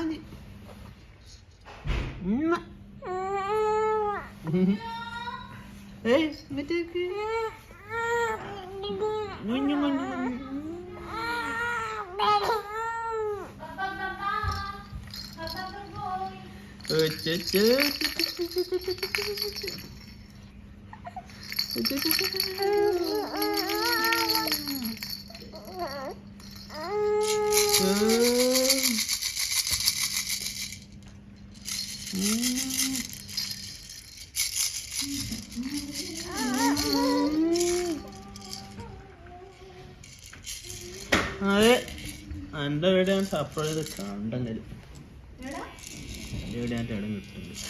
മതി. മറ്റേക്ക് അതെ എൻ്റെ വീട് ഞാൻ സപ്ലൈ ചെയ്ത് കണ്ടെങ്കിലും എൻ്റെ വീട് ഞാൻ ഇടം കിട്ടുന്നുണ്ട്.